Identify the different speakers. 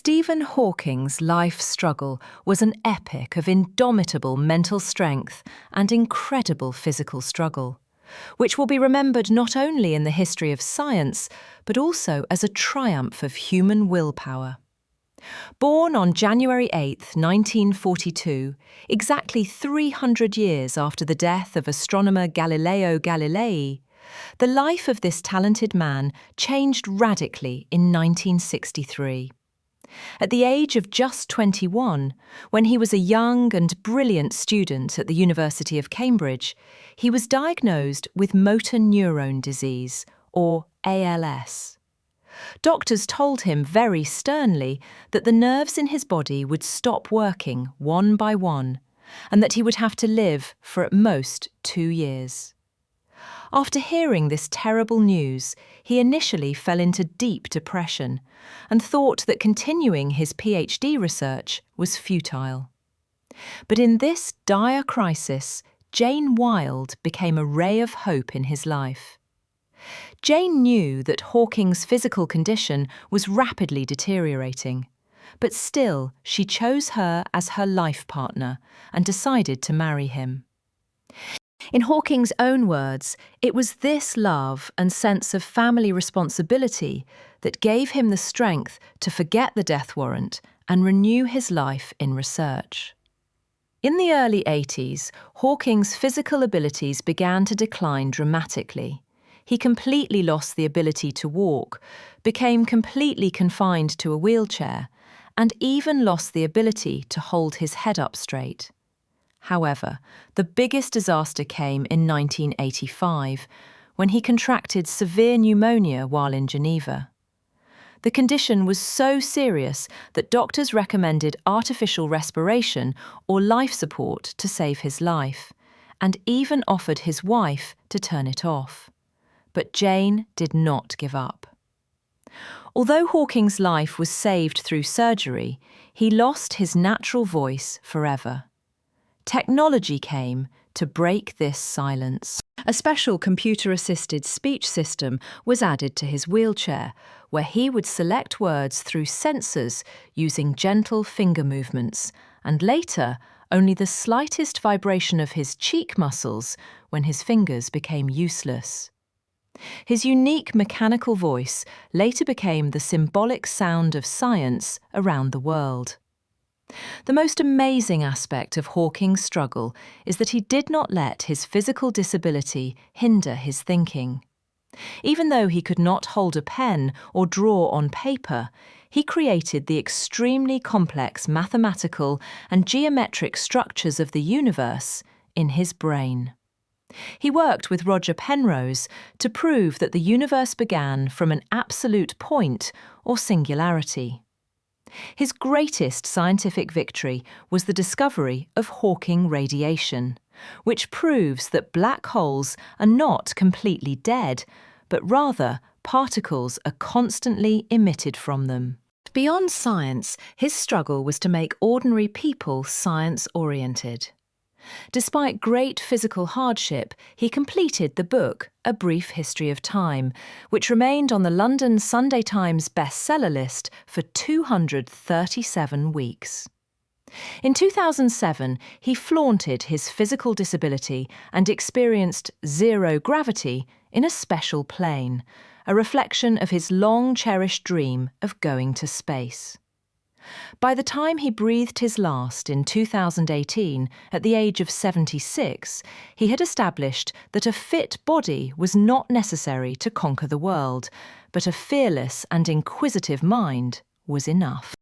Speaker 1: Stephen Hawking's life struggle was an epic of indomitable mental strength and incredible physical struggle, which will be remembered not only in the history of science, but also as a triumph of human willpower. Born on January 8, 1942, exactly 300 years after the death of astronomer Galileo Galilei, the life of this talented man changed radically in 1963. At the age of just 21, when he was a young and brilliant student at the University of Cambridge, he was diagnosed with motor neurone disease, or ALS. Doctors told him very sternly that the nerves in his body would stop working one by one, and that he would have to live for at most 2 years. After hearing this terrible news, he initially fell into deep depression and thought that continuing his PhD research was futile. But in this dire crisis, Jane Wilde became a ray of hope in his life. Jane knew that Hawking's physical condition was rapidly deteriorating, but still she chose her as her life partner and decided to marry him. In Hawking's own words, it was this love and sense of family responsibility that gave him the strength to forget the death warrant and renew his life in research. In the early 80s, Hawking's physical abilities began to decline dramatically. He completely lost the ability to walk, became completely confined to a wheelchair, and even lost the ability to hold his head up straight. However, the biggest disaster came in 1985, when he contracted severe pneumonia while in Geneva. The condition was so serious that doctors recommended artificial respiration or life support to save his life, and even offered his wife to turn it off. But Jane did not give up. Although Hawking's life was saved through surgery, he lost his natural voice forever. Technology came to break this silence. A special computer-assisted speech system was added to his wheelchair, where he would select words through sensors using gentle finger movements, and later, only the slightest vibration of his cheek muscles when his fingers became useless. His unique mechanical voice later became the symbolic sound of science around the world. The most amazing aspect of Hawking's struggle is that he did not let his physical disability hinder his thinking. Even though he could not hold a pen or draw on paper, he created the extremely complex mathematical and geometric structures of the universe in his brain. He worked with Roger Penrose to prove that the universe began from an absolute point or singularity. His greatest scientific victory was the discovery of Hawking radiation, which proves that black holes are not completely dead, but rather particles are constantly emitted from them. Beyond science, his struggle was to make ordinary people science-oriented. Despite great physical hardship, he completed the book A Brief History of Time, which remained on the London Sunday Times bestseller list for 237 weeks. In 2007, he flaunted his physical disability and experienced zero gravity in a special plane, a reflection of his long-cherished dream of going to space. By the time he breathed his last in 2018, at the age of 76, he had established that a fit body was not necessary to conquer the world, but a fearless and inquisitive mind was enough.